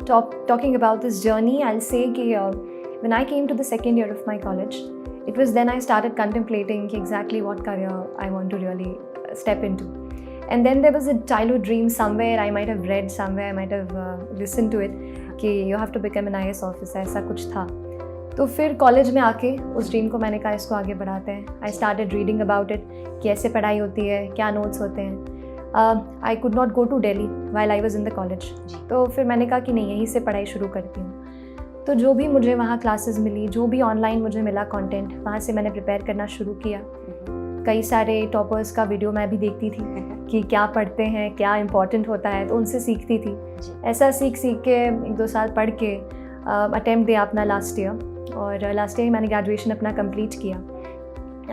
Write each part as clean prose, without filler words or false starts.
talking about this journey, I'll say that when I came to the second year of my college, it was then I started contemplating exactly what career I want to really step into. And then there was a childhood dream somewhere, I might have read somewhere, I might have listened to it, कि you have to become an IAS officer, ऐसा कुछ था. तो फिर college में आके उस dream को मैंने कहा इसको आगे बढ़ाते हैं. I started reading about it, कैसे पढ़ाई होती है, क्या नोट्स होते हैं. I could not go to Delhi while I was in the college. तो फिर मैंने कहा कि नहीं, यहीं से पढ़ाई शुरू करती हूँ. तो जो भी मुझे वहाँ क्लासेस मिली, जो भी ऑनलाइन मुझे मिला कंटेंट, वहाँ से मैंने प्रिपेयर करना शुरू किया. कई सारे टॉपर्स का वीडियो मैं भी देखती थी कि क्या पढ़ते हैं, क्या इंपॉर्टेंट होता है, तो उनसे सीखती थी. ऐसा सीख के 1-2 साल पढ़ के अटेम्प्ट दिया अपना लास्ट ईयर, और लास्ट ईयर मैंने ग्रेजुएशन अपना कंप्लीट किया.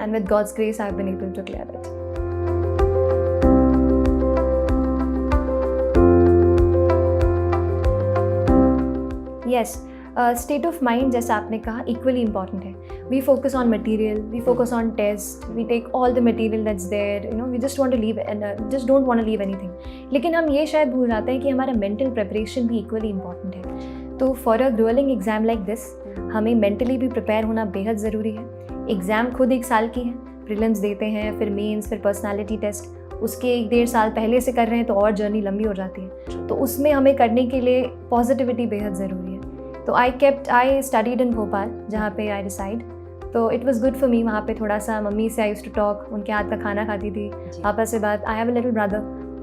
And with God's grace I have been able to clear it. Yes, state of mind जैसा आपने कहा इक्वली इम्पॉर्टेंट है. We focus on material, we focus on test, we take all the material that's there, you know, we just want to leave just don't want to leave anything. लेकिन हम ये शायद भूल जाते हैं कि हमारा मेंटल प्रिपरेशन भी इक्वली इम्पॉर्टेंट है. तो for a growing exam like this हमें मेंटली भी प्रिपेयर होना बेहद ज़रूरी है. एग्ज़ाम खुद 1 साल की है, प्रीलिम्स देते हैं, फिर मेंस, फिर पर्सनालिटी टेस्ट, उसके 1-1.5 साल पहले से कर रहे हैं तो और जर्नी लंबी हो जाती है. तो उसमें हमें करने के लिए पॉजिटिविटी बेहद ज़रूरी है. तो आई स्टडीड इन भोपाल, जहाँ पे आई रिसाइड. तो it was good for me. वहाँ पे थोड़ा सा मम्मी से आई यूज्ड टू टॉक, उनके हाथ का खाना खाती थी, पापा से बात. I have a little brother,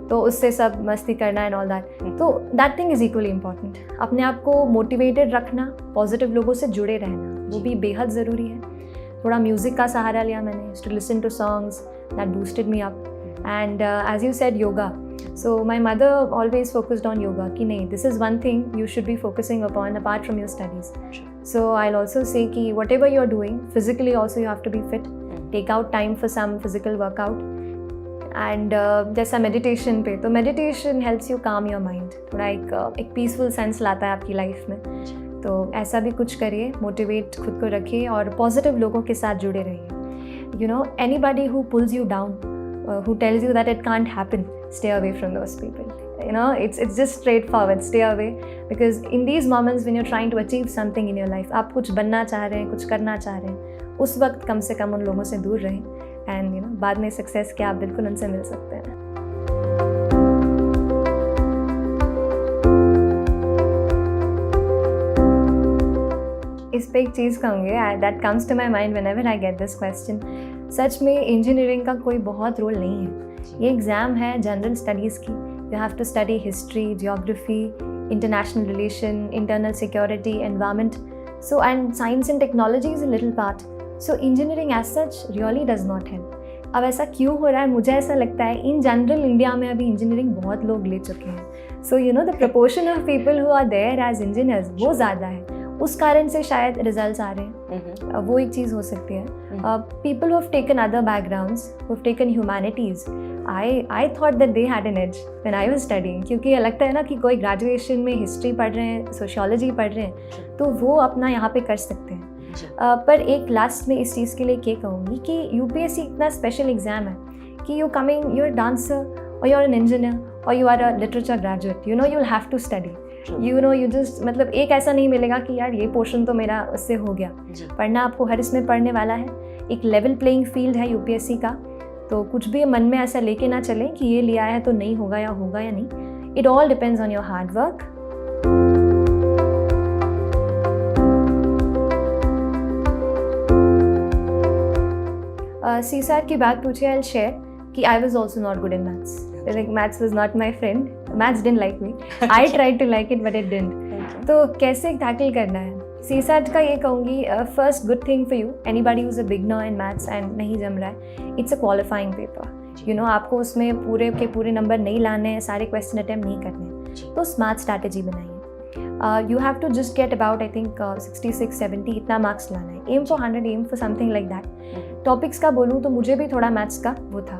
तो उससे सब मस्ती करना एंड ऑल दैट. तो that thing is equally important. अपने आप को मोटिवेटेड रखना, पॉजिटिव लोगों से जुड़े रहना, वो भी बेहद ज़रूरी है. थोड़ा म्यूज़िक का सहारा लिया मैंने, to listen to songs that boosted me up. And as you said, yoga. So my mother always focused on yoga कि नहीं, this is one thing you should be focusing upon apart from your studies. So I'll also say कि whatever you're doing, physically also you have to be fit. Take out time for some physical workout. And जैसा meditation पे, तो meditation helps you calm your mind. थोड़ा एक peaceful sense लाता है आपकी life में. तो ऐसा भी कुछ करिए, मोटिवेट खुद को रखिए और पॉजिटिव लोगों के साथ जुड़े रहिए. You know, anybody who pulls you down, who tells you that it can't happen, stay away from those people. You know, it's just straightforward, stay away, because in these moments when you're trying to achieve something in your life, आप कुछ बनना चाह रहे हैं, कुछ करना चाह रहे हैं, उस वक्त कम से कम उन लोगों से दूर रहें. एंड यू नो, बाद में सक्सेस के आप बिल्कुल उनसे मिल सकते हैं. इस पे एक चीज़ कहूँगी, that comes to my mind whenever I get this question. सच में इंजीनियरिंग का कोई बहुत रोल नहीं है. ये एग्ज़ाम है जनरल स्टडीज़ की. You have to study history, geography, international relation, internal security, environment. So and science and technology is a little part. So engineering as such really does not help. अब ऐसा क्यों हो रहा है? मुझे ऐसा लगता है इन जनरल इंडिया में अभी इंजीनियरिंग बहुत लोग ले चुके हैं. So you know, the proportion of people who are there as engineers वो ज़्यादा है. उस कारण से शायद रिजल्ट्स आ रहे हैं. वो एक चीज़ हो सकती है. People who have taken other backgrounds, who have taken humanities, I thought that they had an edge when I was studying. क्योंकि ये लगता है ना कि कोई ग्रेजुएशन में हिस्ट्री पढ़ रहे हैं, सोशियोलॉजी पढ़ रहे हैं, तो वो अपना यहाँ पे कर सकते हैं. पर एक लास्ट में इस चीज़ के लिए क्या कहूँगी कि यूपीएससी इतना स्पेशल एग्ज़ाम है कि you coming, you are dancer और यू आर एन इंजीनियर और you are a literature graduate, you know, you will have to study. You know, you just, मतलब एक ऐसा नहीं मिलेगा कि यार ये पोर्शन तो मेरा उससे हो गया. पढ़ना आपको हर इसमें पढ़ने वाला है. एक लेवल प्लेइंग फील्ड है यूपीएससी का. तो कुछ भी मन में ऐसा लेके ना चलें कि ये लिया है तो नहीं होगा या होगा या नहीं. It all depends on your hard work. सीसार की बात पूछे, आई विल शेयर कि I was also not good in maths. Like maths was not my friend. Maths didn't like me. I tried to like it but it didn't. तो कैसे tackle करना है? CSAT का ये कहूँगी, first good thing for you, anybody who's a beginner in maths and नहीं जम रहा है, it's a qualifying paper. You know, आपको उसमें पूरे के पूरे नंबर नहीं लाने हैं, सारे क्वेश्चन अटैम्प्ट नहीं करने हैं. तो स्मार्ट स्ट्रैटेजी बनाइए. You have to just get about, I think, 66-70 इतना मार्क्स लाना है. Aim for 100, aim for something like that. Topics का बोलूँ तो मुझे भी थोड़ा मैथ्स का वो था.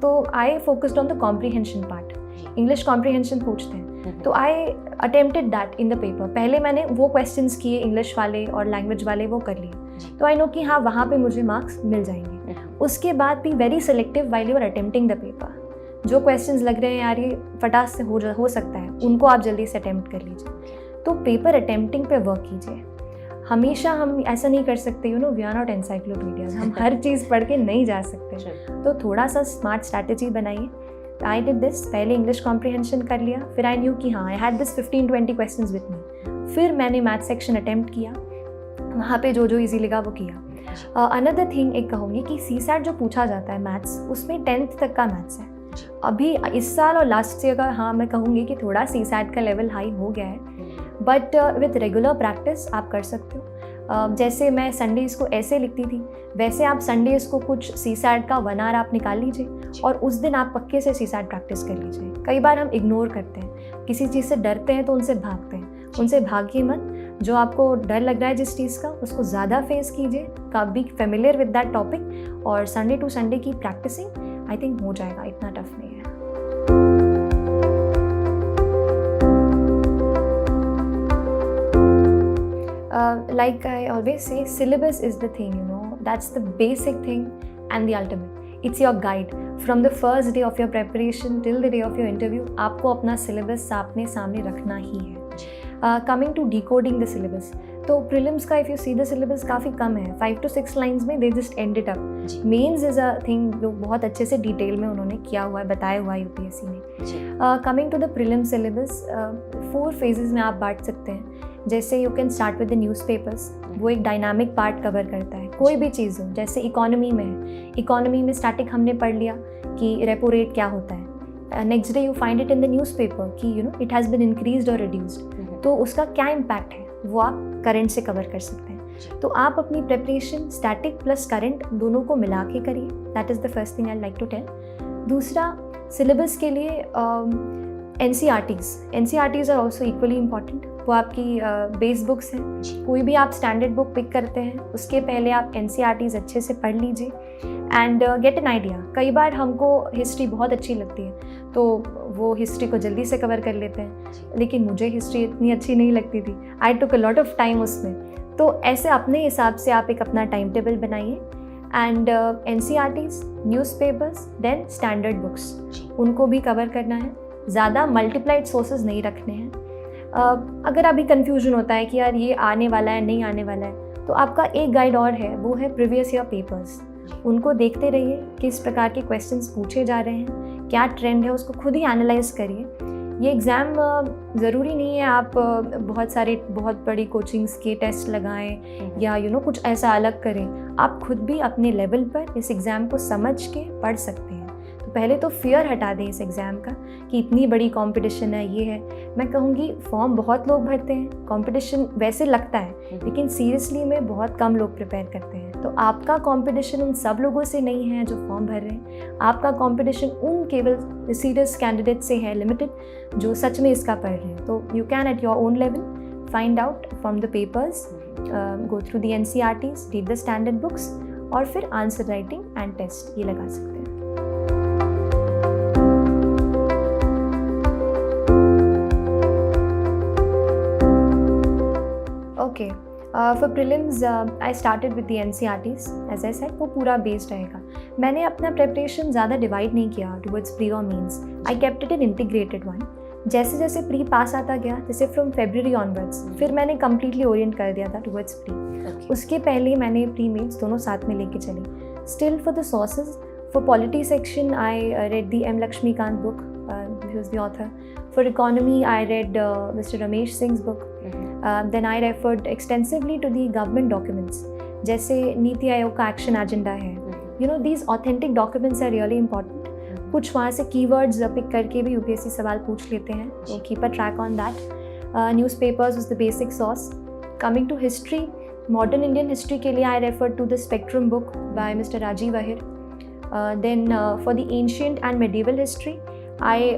तो I focused on the comprehension part. English comprehension पूछते हैं, तो आई attempted that in the paper. पहले मैंने वो क्वेश्चंस किए, इंग्लिश वाले और लैंग्वेज वाले वो कर लिए. तो आई नो कि हाँ, वहाँ पे मुझे मार्क्स मिल जाएंगे. उसके बाद भी very selective while you are attempting the paper. जो क्वेश्चंस लग रहे हैं यार ये फटाक से हो सकता है, उनको आप जल्दी से अटेम्प्ट कर लीजिए. तो पेपर अटेम्प्टिंग पे वर्क कीजिए। हमेशा हम ऐसा नहीं कर सकते, वी आर नॉट एनसाइक्लोपीडियाज, हम हर चीज़ पढ़ के नहीं जा सकते, तो थोड़ा सा स्मार्ट स्ट्रैटेजी बनाइए। आई डिड दिस, पहले इंग्लिश कॉम्प्रिहेंशन कर लिया, फिर आई न्यू कि हाँ I had this 15-20 questions with me, फिर मैंने मैथ सेक्शन अटेम्प्ट किया, वहाँ पे जो ईजी लगा वो किया। अनदर थिंग एक कहूँगी कि CSAT जो पूछा जाता है मैथ्स, उसमें 10th तक का मैथ्स है। अभी इस साल और लास्ट ईयर का हाँ मैं कहूँगी कि थोड़ा CSAT का लेवल हाई हो गया है, बट विथ रेगुलर प्रैक्टिस आप कर सकते हो। जैसे मैं संडेज़ को ऐसे लिखती थी, वैसे आप संडेज़ को कुछ CSAT का 1 आवर आप निकाल लीजिए और उस दिन आप पक्के से CSAT प्रैक्टिस कर लीजिए। कई बार हम इग्नोर करते हैं, किसी चीज़ से डरते हैं तो उनसे भागते हैं, उनसे भागिए मत। जो आपको डर लग रहा है जिस चीज़ का, उसको ज़्यादा फेस कीजिए, be familiar with that topic, और संडे टू संडे की प्रैक्टिसिंग आई थिंक हो जाएगा, इतना टफ नहीं है। Like I always say, syllabus is the thing, that's the basic thing and the ultimate. It's your guide. From the first day of your preparation till the day of your interview, आपको अपना syllabus अपने सामने रखना ही है। Coming to decoding the syllabus, तो prelims का if you see the syllabus काफ़ी कम है, 5 to 6 लाइन्स में they just end it up. Mains is a thing जो बहुत अच्छे से डिटेल में उन्होंने किया हुआ है, बताया हुआ है UPSC ने। Coming to the prelim syllabus, 4 phases में आप बांट सकते हैं। जैसे you can start with the newspapers, वो एक डायनामिक पार्ट कवर करता है, कोई भी चीज़ हो। जैसे इकोनॉमी में है, इकोनॉमी में स्टैटिक हमने पढ़ लिया कि रेपो रेट क्या होता है, next day you find it in the newspaper कि इट हैज़ बिन इंक्रीज्ड और रिड्यूस्ड, तो उसका क्या इम्पैक्ट है वो आप करंट से कवर कर सकते हैं। तो आप अपनी प्रिपरेशन स्टैटिक प्लस करंट दोनों को मिला के करिए, that is the first thing I like to tell. दूसरा, सिलेबस के लिए NCERTs are also equally important. वो आपकी बेस बुक्स हैं, कोई भी आप स्टैंडर्ड बुक पिक करते हैं उसके पहले आप NCERTs अच्छे से पढ़ लीजिए एंड गेट एन आइडिया। कई बार हमको हिस्ट्री बहुत अच्छी लगती है तो वो हिस्ट्री को जल्दी से कवर कर लेते हैं, लेकिन मुझे हिस्ट्री इतनी अच्छी नहीं लगती थी, I took a lot of time उसमें। तो ऐसे अपने हिसाब से आप एक अपना टाइम टेबल बनाइए and NCERTs, newspapers, then standard books, उनको भी कवर करना है। ज़्यादा मल्टीप्लाइड सोर्सेज नहीं रखने हैं। अगर अभी कन्फ्यूजन होता है कि यार ये आने वाला है नहीं आने वाला है, तो आपका एक गाइड और है, वो है प्रीवियस ईयर पेपर्स। उनको देखते रहिए, किस प्रकार के क्वेश्चंस पूछे जा रहे हैं, क्या ट्रेंड है, उसको खुद ही एनालाइज करिए। ये एग्ज़ाम ज़रूरी नहीं है आप बहुत बड़ी कोचिंग्स के टेस्ट लगाएं या कुछ ऐसा अलग करें। आप खुद भी अपने लेवल पर इस एग्ज़ाम को समझ के पढ़ सकते हैं। तो पहले तो फियर हटा दें इस एग्ज़ाम का कि इतनी बड़ी कंपटीशन है, ये है। मैं कहूँगी फॉर्म बहुत लोग भरते हैं, कंपटीशन वैसे लगता है, लेकिन सीरियसली में बहुत कम लोग प्रिपेयर करते हैं। तो आपका कंपटीशन उन सब लोगों से नहीं है जो फॉर्म भर रहे हैं, आपका कंपटीशन उन केवल सीरियस कैंडिडेट से है, लिमिटेड, जो सच में इसका पढ़ रहे हैं। तो you can at your own level find out from the papers, go through the NCERTs, read the standard books और फिर आंसर राइटिंग एंड टेस्ट ये लगा सकते हैं। Okay, for prelims I started with the NCERTs, as I said, वो पूरा based रहेगा। मैंने अपना प्रेपरेशन ज़्यादा डिवाइड नहीं किया टुवर्ड्स प्री और mains, I kept it in integrated one. जैसे जैसे प्री पास आता गया, जैसे फ्रॉम फरवरी ऑनवर्ड्स, फिर मैंने कम्प्लीटली ओरिएंट कर दिया था टुवर्ड्स प्री। उसके पहले मैंने प्री मेंस दोनों साथ में लेके चली। Still for the sources, for polity section I read the M. Lakshmikant book, who is the author. For economy, I read Mr. Ramesh Singh's book. Then I referred extensively to the government documents, जैसे नीति आयोग का action agenda है। These authentic documents are really important. कुछ वहाँ से keywords pick करके भी UPSC सवाल पूछ लेते हैं, तो keep a track on that. Newspapers was the basic source. Coming to history, modern Indian history के लिए I referred to the Spectrum book by Mr. Rajiv Ahir. Then for the ancient and medieval history,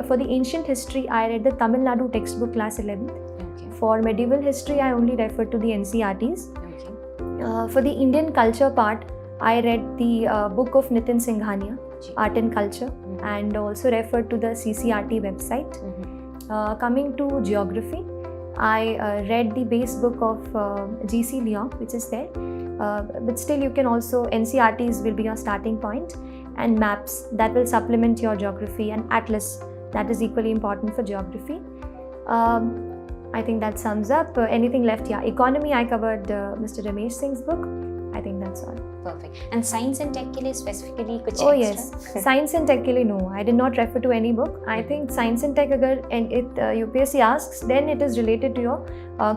for the ancient history, I read the Tamil Nadu textbook class 11th. Okay. For medieval history, I only referred to the NCERTs. Okay. For the Indian culture part, I read the book of Nitin Singhania, Art and Culture, and also referred to the CCRT website. Coming to geography, I read the base book of G.C. Leong, which is there. But still, you can also, NCERTs will be your starting point, and maps that will supplement your geography, and atlas that is equally important for geography. I think that sums up. Anything left? Yeah, economy I covered Mr. Ramesh Singh's book. I think that's all. Perfect. And science and tech के लिए specifically कुछ Oh extra? yes, science and tech के लिए no. I did not refer to any book. I think science and tech अगर UPSC asks, then it is related to your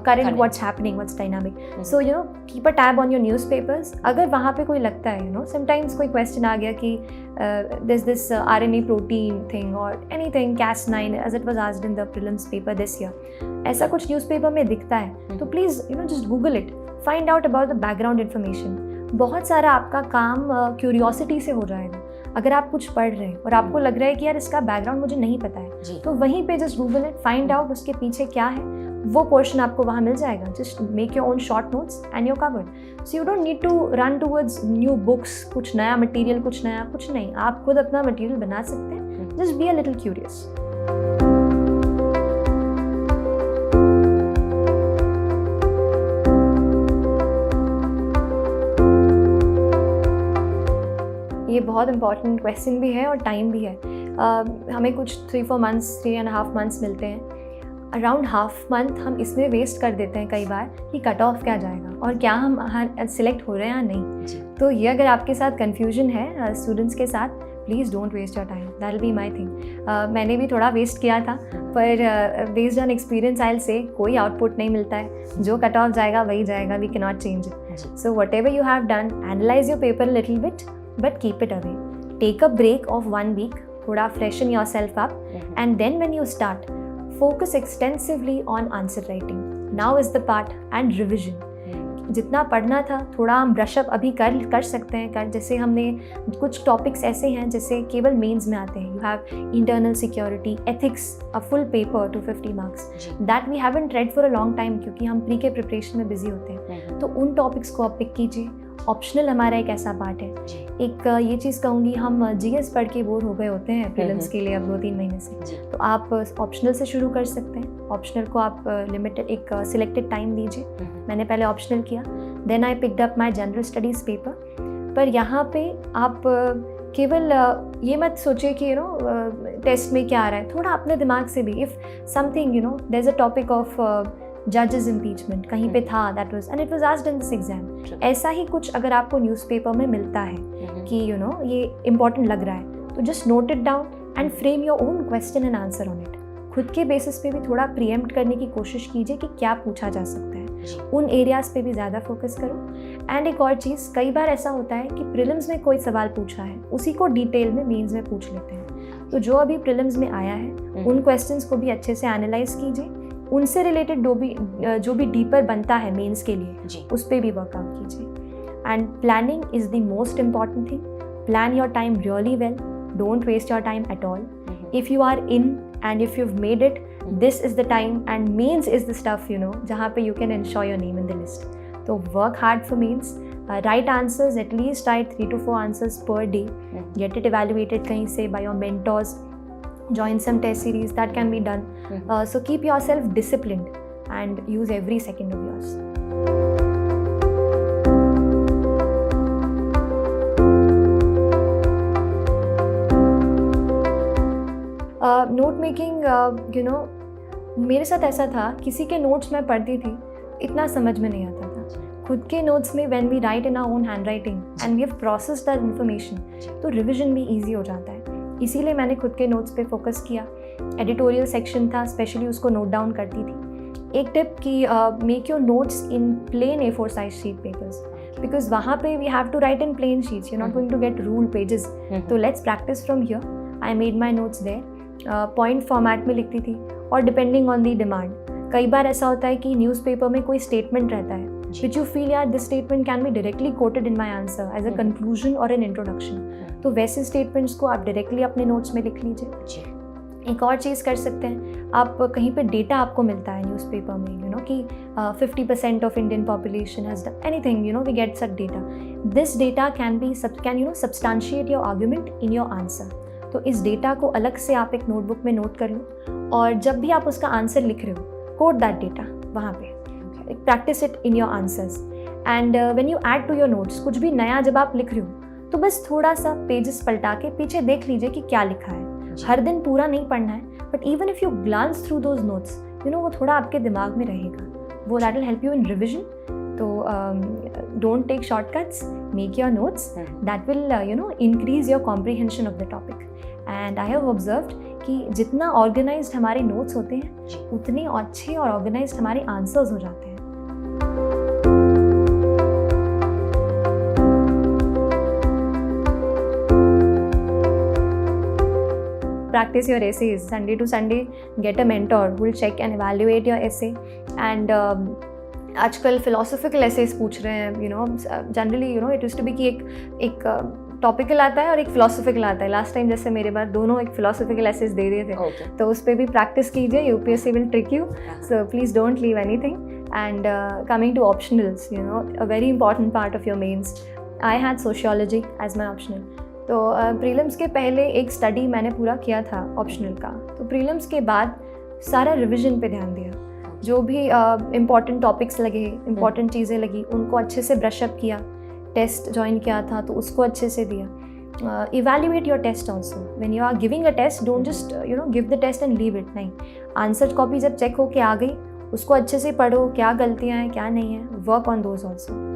current what's happening, what's dynamic. So you know, keep a tab on your newspapers. अगर वहाँ पे कोई लगता है, you know, sometimes कोई question आ गया कि there's this RNA protein thing or anything Cas9 as it was asked in the prelims paper this year. ऐसा कुछ newspaper में दिखता है, तो please you know just Google it. Find out about the background information. बहुत सारा आपका काम क्यूरियोसिटी से हो जाएगा. अगर आप कुछ पढ़ रहे हैं और आपको लग रहा है कि यार इसका बैकग्राउंड मुझे नहीं पता है, तो वहीं पे just Google it, find out उसके पीछे क्या है, वो पोर्शन आपको वहाँ मिल जाएगा. Just make your own short notes and your covered. So you don't need to run towards new books, कुछ नया मटेरियल, कुछ नहीं. आप खुद अपना मटेरियल बना सकते हैं. Just be a little curious. ये बहुत इंपॉर्टेंट क्वेश्चन भी है और टाइम भी है. हमें कुछ 3-4 मंथ्स 3.5 मंथ्स मिलते हैं. अराउंड हाफ मंथ हम इसमें वेस्ट कर देते हैं कई बार कि कट ऑफ क्या जाएगा और क्या हम सिलेक्ट हो रहे हैं या नहीं. तो ये अगर आपके साथ कन्फ्यूजन है स्टूडेंट्स के साथ, please don't waste your time. That will be my thing. मैंने भी थोड़ा वेस्ट किया था, पर based on experience I will say कोई आउटपुट नहीं मिलता है. जो कट ऑफ जाएगा वही जाएगा. We can not change it. So whatever you have done, analyse your paper little bit, but keep it away. Take a break of 1 week, thoda freshen yourself up, and then when you start, focus extensively on answer writing. Now is the part and revision. जितना पढ़ना था थोड़ा हम brush up अभी कर सकते हैं. जैसे हमने कुछ टॉपिक्स ऐसे हैं जैसे केवल मेंस में आते हैं. You have internal security, ethics, a full paper 250 marks. That we haven't read for a long time क्योंकि हम प्री के प्रिपरेशन में बिजी होते हैं. तो उन टॉपिक्स को आप पिक कीजिए. ऑप्शनल हमारा एक ऐसा पार्ट है. एक ये चीज़ कहूँगी, हम जीएस पढ़ के बोर हो गए होते हैं प्रीलिम्स के लिए अब 2-3 महीने से. तो आप ऑप्शनल से शुरू कर सकते हैं. ऑप्शनल को आप लिमिटेड एक सिलेक्टेड टाइम दीजिए. मैंने पहले ऑप्शनल किया, then I picked up my general studies paper. पर यहाँ पे आप केवल ये मत सोचिए कि यू नो टेस्ट में क्या आ रहा है. थोड़ा अपने दिमाग से भी, if something you know there is a topic of जजेस इम्पीचमेंट कहीं पे था, that was and it was asked in this exam. ऐसा ही कुछ अगर आपको न्यूज़पेपर में मिलता है कि यू नो ये इंपॉर्टेंट लग रहा है, तो just note it down and frame your own question and answer on it. खुद के बेसिस पे भी थोड़ा प्रीएम्प्ट करने की कोशिश कीजिए कि क्या पूछा जा सकता है. उन एरियाज़ पे भी ज़्यादा फोकस करो. एंड एक और चीज़, कई बार ऐसा होता है कि प्रीलिम्स में कोई सवाल पूछा है, उसी को डिटेल में मेंस में पूछ लेते हैं. तो जो अभी प्रीलिम्स में आया है उन क्वेश्चंस को भी अच्छे से एनालाइज कीजिए. उनसे रिलेटेड जो भी डीपर बनता है मेंस के लिए, उस पर भी वर्कआउट कीजिए. And planning is the most important thing. Plan your time really well. Don't waste your time at all. If you are in and if you've made it, this is the time, and mains is the stuff, you know, जहाँ पे you can ensure your name in the list. So work hard for mains. Write answers, at least write 3 to 4 answers per day. Get it evaluated कहीं से by your mentors. Join some test series, that can be done. So keep yourself disciplined and use every second of yours. Note making, you know, मेरे साथ ऐसा था, किसी के notes मैं पढ़ती थी, इतना समझ में नहीं आता था. खुद के नोट्स में when we write in our own handwriting and we have processed that information, तो रिविजन भी ईजी हो जाता है. इसीलिए मैंने खुद के नोट्स पे फोकस किया. एडिटोरियल सेक्शन था, स्पेशली उसको नोट डाउन करती थी. एक टिप कि make your notes in plain A4 size sheet papers, because वहाँ पे we have to write in plain sheets. You not going to get rule pages. तो let's practise from here. I made my notes there. Point format में लिखती थी और depending on the demand. कई बार ऐसा होता है कि न्यूज़पेपर में कोई स्टेटमेंट रहता है विच यू फील यार this statement can be directly quoted in my answer as a conclusion और एन इंट्रोडक्शन. तो वैसे स्टेटमेंट्स को आप डायरेक्टली अपने नोट्स में लिख लीजिए. एक और चीज़ कर सकते हैं, आप कहीं पे डेटा आपको मिलता है न्यूज़पेपर में, यू नो, कि 50% of Indian population has done anything, you know, we get such data. This data can you know substantiate your argument in your answer. तो इस डेटा को अलग से आप एक नोटबुक में नोट कर लो और जब भी आप उसका आंसर लिख रहे हो, कोट दैट डेटा वहाँ पे. Practice it in your answers. And when you add to your notes, कुछ भी नया जब आप लिख रहे हो तो बस थोड़ा सा पेजेस पलटा के पीछे देख लीजिए कि क्या लिखा है. हर दिन पूरा नहीं पढ़ना है, but even if you glance through those notes वो थोड़ा आपके दिमाग में रहेगा, वो that will help you in revision. तो don't take shortcuts, make your notes, that will increase your comprehension of the topic. And I have observed कि जितना ऑर्गेनाइज्ड हमारे नोट्स होते हैं उतने अच्छे और ऑर्गेनाइज्ड हमारे आंसर्स हो जाते हैं. Practice your essays. Sunday to Sunday, get a mentor who will check and evaluate your essay. And आजकल philosophical essays पूछ रहे हैं. Generally, it used to be कि एक टॉपिकल आता है और एक फिलोसफिकल आता है. लास्ट टाइम जैसे मेरे पास दोनों एक फिलोसफिकल एसेज दे दिए थे, तो उस पर भी प्रैक्टिस कीजिए. UPSC will trick you, so please don't leave anything. And coming to optionals, a very important part of your mains. I had sociology as my optional. तो प्रीलिम्स के पहले एक स्टडी मैंने पूरा किया था ऑप्शनल का. तो प्रीलिम्स के बाद सारा रिविजन पे ध्यान दिया. जो भी इम्पॉर्टेंट टॉपिक्स लगे, इम्पॉर्टेंट चीज़ें लगी, उनको अच्छे से ब्रशअप किया. टेस्ट ज्वाइन किया था तो उसको अच्छे से दिया. Evaluate your test also. When you are giving a test, don't just give the test and leave it. नहीं, आंसर कॉपी जब चेक होके आ गई, उसको अच्छे से पढ़ो, क्या गलतियाँ हैं क्या नहीं है. Work on those also.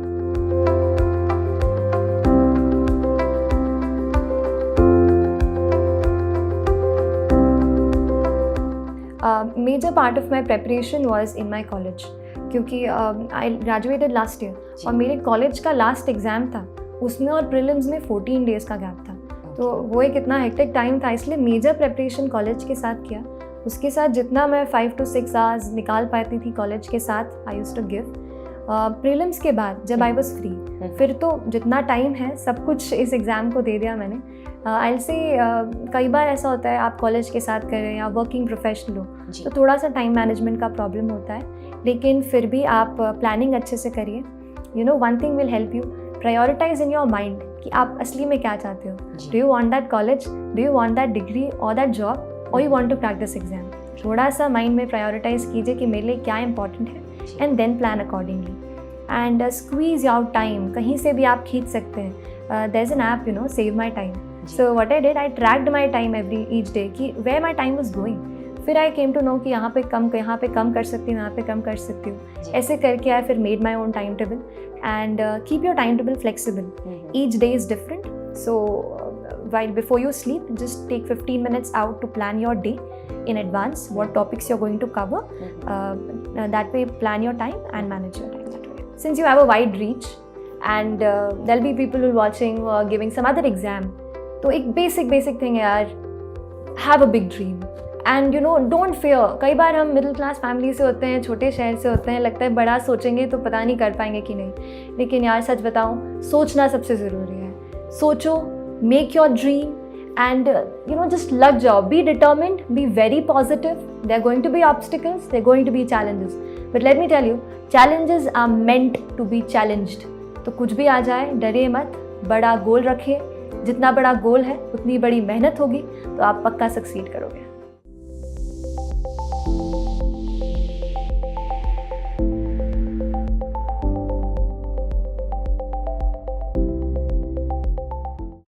Major part of my preparation was in my college, क्योंकि I graduated last year और मेरे कॉलेज का लास्ट एग्ज़ाम था, उसमें और प्रीलिम्स में 14 डेज़ का गैप था. तो वो एक इतना हेक्टिक टाइम था, इसलिए मेजर प्रेपरेशन कॉलेज के साथ किया. उसके साथ जितना मैं 5 to 6 आवर्स निकाल पाती थी कॉलेज के साथ, I used to give. Prelims के बाद जब आई वॉज फ्री, फिर तो जितना टाइम है सब कुछ इस एग्ज़ाम को दे दिया मैंने. आई से कई बार ऐसा होता है आप कॉलेज के साथ करें या वर्किंग प्रोफेशनल हो, तो थोड़ा सा टाइम मैनेजमेंट का प्रॉब्लम होता है. लेकिन फिर भी आप प्लानिंग अच्छे से करिए. One thing will help you, prioritise in your mind कि आप असली में क्या चाहते हो. Do you want that college, do you want that degree और दैट जॉब, और you want to crack this exam. थोड़ा सा माइंड में प्रायोरिटाइज कीजिए कि मेरे लिए क्या इंपॉर्टेंट है, and then plan accordingly. And squeeze out time, कहीं से भी आप खींच सकते हैं. There is an app, save my time. So what I did, I tracked my time each day कि where my time was going. फिर I came to know कि यहाँ पे कम कर सकती हूँ, यहाँ पे कम कर सकती हूँ. ऐसे करके I फिर made my own timetable. And keep your timetable flexible. Each day is different. So while before you sleep, just take 15 minutes out to plan your day in advance, what topics you're going to cover. That way plan your time and manage your time that way. Since you have a wide reach and there'll be people who are watching who are giving some other exam, तो एक basic thing है यार, have a big dream and don't fear. कई बार हम middle class family से होते हैं, छोटे शहर से होते हैं, लगता है बड़ा सोचेंगे तो पता नहीं कर पाएंगे कि नहीं. लेकिन यार सच बताऊं, सोचना सबसे ज़रूरी है. सोचो, make your dream and just लग जाओ. Be determined, be very positive. There going to be obstacles, there going to be challenges, but let me tell you, challenges are meant to be challenged. तो कुछ भी आ जाए, डरे मत, बड़ा गोल रखिए. जितना बड़ा गोल है उतनी बड़ी मेहनत होगी, तो आप पक्का सक्सीड करोगे.